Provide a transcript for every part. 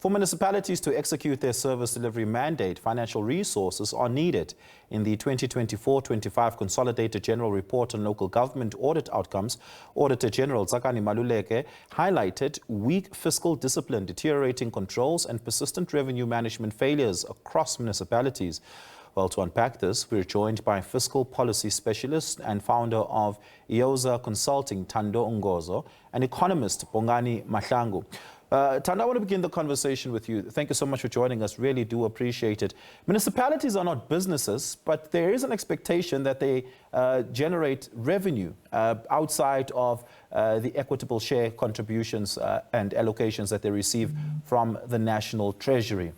For municipalities to execute their service delivery mandate, financial resources are needed. In the 2024-25 Consolidated General Report on Local Government Audit Outcomes, Auditor-General Tsakani Maluleke highlighted weak fiscal discipline, deteriorating controls and persistent revenue management failures across municipalities. Well, to unpack this, we're joined by fiscal policy specialist and founder of Eoza Consultancy Thando Ngozo and Economist Bongani Mahlangu. Thando, I want to begin the conversation with you. Thank you so much for joining us. Really do appreciate it. Municipalities are not businesses, but there is an expectation that they generate revenue outside of the equitable share contributions and allocations that they receive from the National Treasury.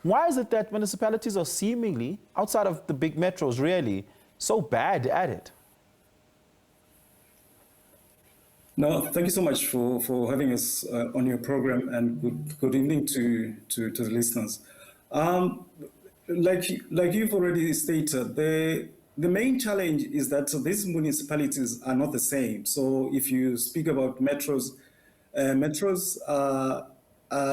Why is it that municipalities are seemingly, outside of the big metros really, so bad at it? No, thank you so much for having us on your program, and good evening to the listeners. Like you've already stated, the main challenge is that these municipalities are not the same. So if you speak about metros, metros are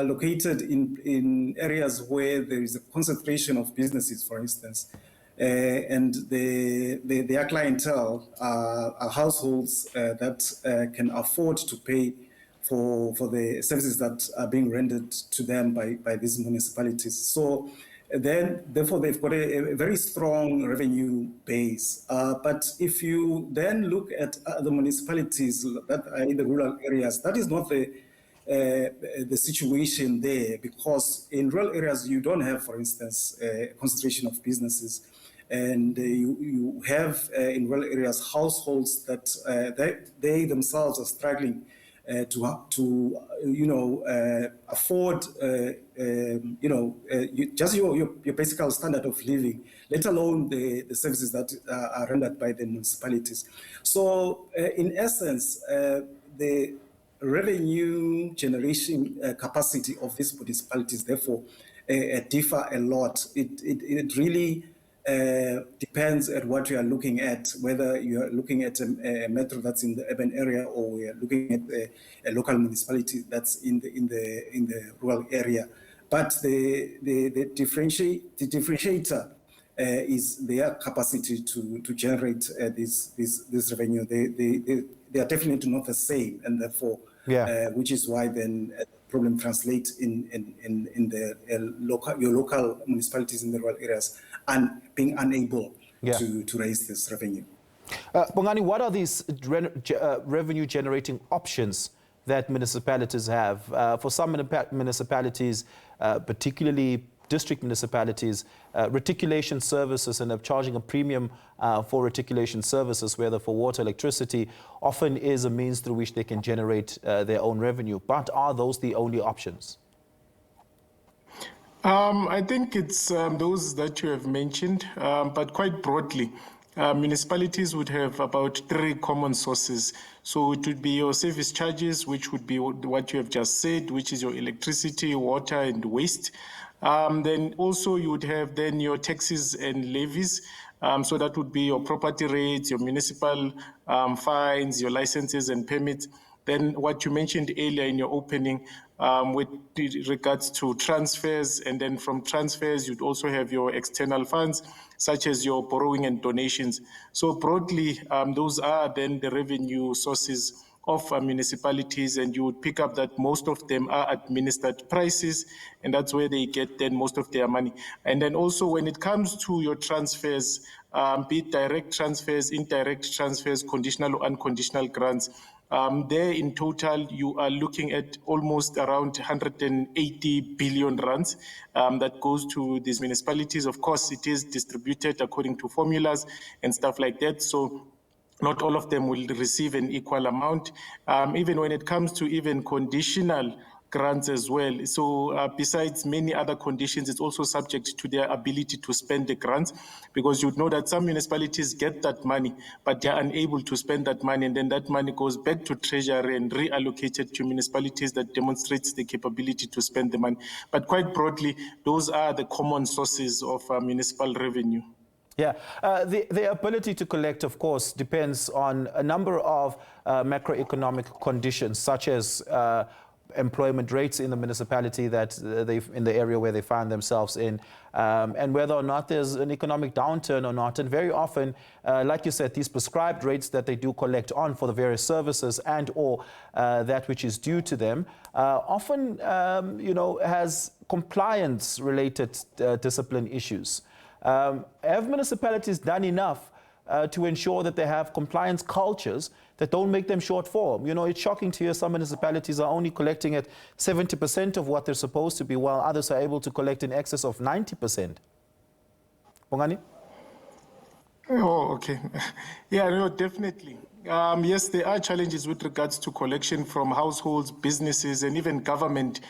located in areas where there is a concentration of businesses, for instance. And their clientele are households that can afford to pay for the services that are being rendered to them by these municipalities. So therefore, they've got a very strong revenue base. But if you then look at the municipalities that are in the rural areas, that is not the situation there, because in rural areas you don't have, for instance, a concentration of businesses. And you have in rural areas households that they themselves are struggling to afford just your basic standard of living, let alone the services that are rendered by the municipalities. So in essence, the revenue generation capacity of these municipalities therefore differ a lot. It really depends at what you are looking at, whether you are looking at a metro that's in the urban area, or we are looking at a local municipality that's in the rural area. But the differentiator is their capacity to generate this revenue. They are definitely not the same, and therefore, which is why then problem translates in your local municipalities in the rural areas and being unable to raise this revenue. Bongani, what are these revenue generating options that municipalities have? For some municipalities, particularly district municipalities, reticulation services and charging a premium for reticulation services, whether for water, electricity, often is a means through which they can generate their own revenue. But are those the only options? I think it's those that you have mentioned, but quite broadly. Municipalities would have about 3 common sources. So it would be your service charges, which would be what you have just said, which is your electricity, water, and waste. Then also you would have then your taxes and levies. So that would be your property rates, your municipal fines, your licenses and permits. Then what you mentioned earlier in your opening with regards to transfers, and then from transfers you'd also have your external funds, such as your borrowing and donations. So broadly, those are then the revenue sources of municipalities, and you would pick up that most of them are administered prices, and that's where they get then most of their money. And then also when it comes to your transfers, be it direct transfers, indirect transfers, conditional or unconditional grants, there in total you are looking at almost around 180 billion rands that goes to these municipalities. Of course, it is distributed according to formulas and stuff like that. So not all of them will receive an equal amount, even when it comes to even conditional grants as well. So besides many other conditions, it's also subject to their ability to spend the grants, because you would know that some municipalities get that money, but they're unable to spend that money, and then that money goes back to Treasury and reallocated to municipalities that demonstrates the capability to spend the money. But quite broadly, those are the common sources of municipal revenue. Yeah, the ability to collect, of course, depends on a number of macroeconomic conditions, such as employment rates in the municipality that in the area where they find themselves in, and whether or not there's an economic downturn or not. And very often, like you said, these prescribed rates that they do collect on for the various services and or that which is due to them often, has compliance-related discipline issues. Have municipalities done enough to ensure that they have compliance cultures that don't make them short form? It's shocking to hear some municipalities are only collecting at 70% of what they're supposed to be, while others are able to collect in excess of 90%. Bongani? Oh, okay. Yeah, no, definitely. Yes, there are challenges with regards to collection from households, businesses, and even government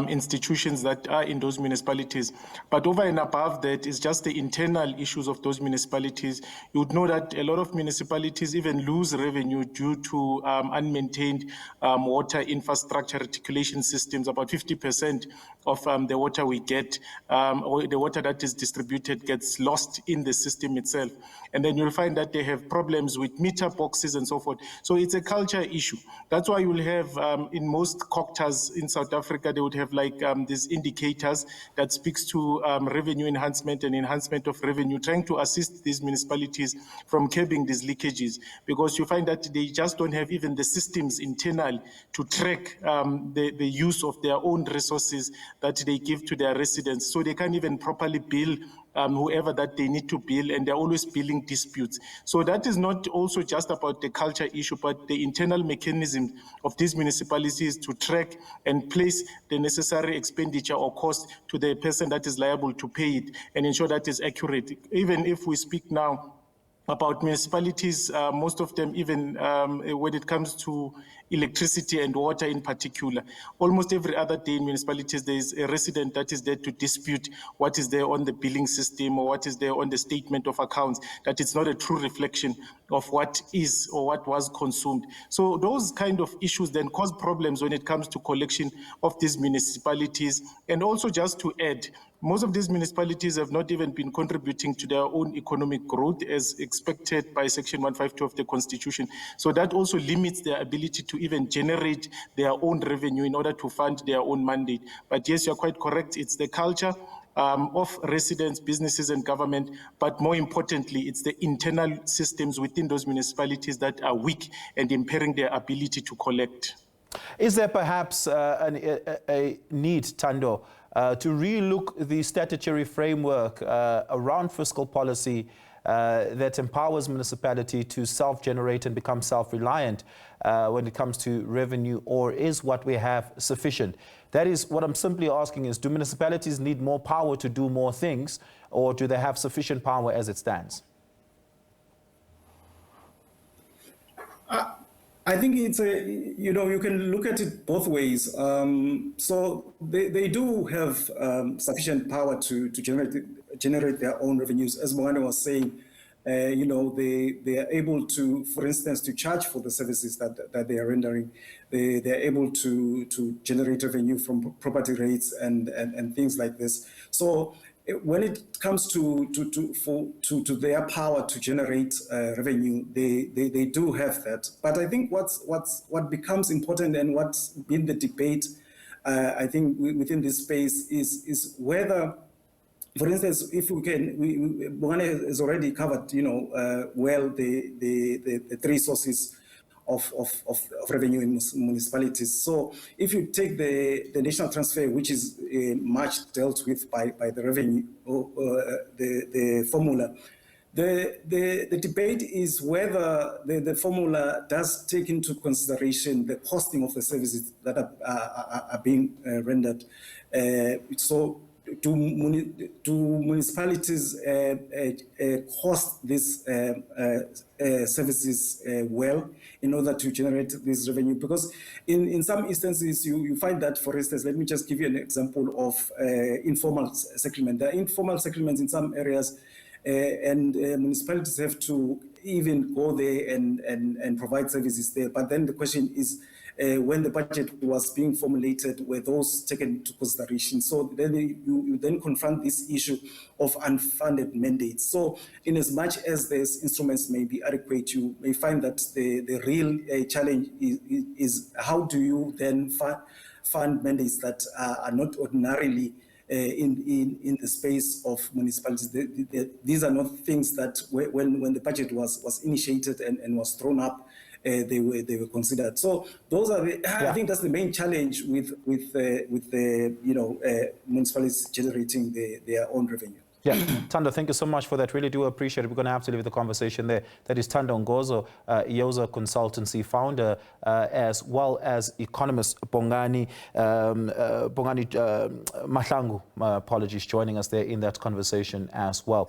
institutions that are in those municipalities. But over and above that is just the internal issues of those municipalities. You would know that a lot of municipalities even lose revenue due to unmaintained water infrastructure reticulation systems. About 50% of the water we get, or the water that is distributed, gets lost in the system itself. And then you'll find that they have problems with meter boxes and so forth. So it's a culture issue. That's why you'll have in most COCTAs in South Africa, they would have like these indicators that speaks to revenue enhancement and enhancement of revenue, trying to assist these municipalities from curbing these leakages, because you find that they just don't have even the systems internal to track the use of their own resources that they give to their residents. So they can't even properly bill whoever that they need to bill, and they're always billing disputes. So that is not also just about the culture issue, but the internal mechanism of these municipalities to track and place the necessary expenditure or cost to the person that is liable to pay it and ensure that is accurate. Even if we speak now about municipalities, most of them, even when it comes to electricity and water in particular, almost every other day in municipalities, there is a resident that is there to dispute what is there on the billing system or what is there on the statement of accounts, that it's not a true reflection of what is or what was consumed. So those kind of issues then cause problems when it comes to collection of these municipalities. And also, just to add, most of these municipalities have not even been contributing to their own economic growth as expected by Section 152 of the Constitution. So that also limits their ability to even generate their own revenue in order to fund their own mandate. But yes, you're quite correct. It's the culture of residents, businesses, and government, but more importantly, it's the internal systems within those municipalities that are weak and impairing their ability to collect. Is there perhaps a need, Thando, to relook the statutory framework around fiscal policy that empowers municipality to self-generate and become self-reliant when it comes to revenue, or is what we have sufficient? That is what I'm simply asking is, do municipalities need more power to do more things, or do they have sufficient power as it stands? I think it's you can look at it both ways. So they do have sufficient power to generate their own revenues. As Bongani was saying, they are able to, for instance, to charge for the services that they are rendering. They are able to generate revenue from property rates and things like this. So when it comes to their power to generate revenue, they do have that. But I think what becomes important and what's been the debate, I think within this space is whether, for instance, if we can, Bongani has already covered, well the three sources of revenue in municipalities. So if you take the national transfer, which is much dealt with by the revenue, the formula, the debate is whether the formula does take into consideration the costing of the services that are being rendered. So do municipalities cost these services well in order to generate this revenue? Because in some instances, you find that, for instance, let me just give you an example of informal settlement. There are informal settlements in some areas, and municipalities have to even go there and provide services there. But then the question is, when the budget was being formulated, were those taken into consideration? So then you then confront this issue of unfunded mandates. So in as much as these instruments may be adequate, you may find that the real challenge is how do you then fund mandates that are not ordinarily in the space of municipalities. These are not things that when the budget was initiated and was thrown up, they were considered. So those are I think that's the main challenge with the municipalities generating their own revenue. Yeah, Thando, thank you so much for that. Really do appreciate it. We're going to have to leave the conversation there. That is Thando Ngozo, Eoza Consultancy founder, as well as Economist Bongani Mahlangu, apologies, joining us there in that conversation as well.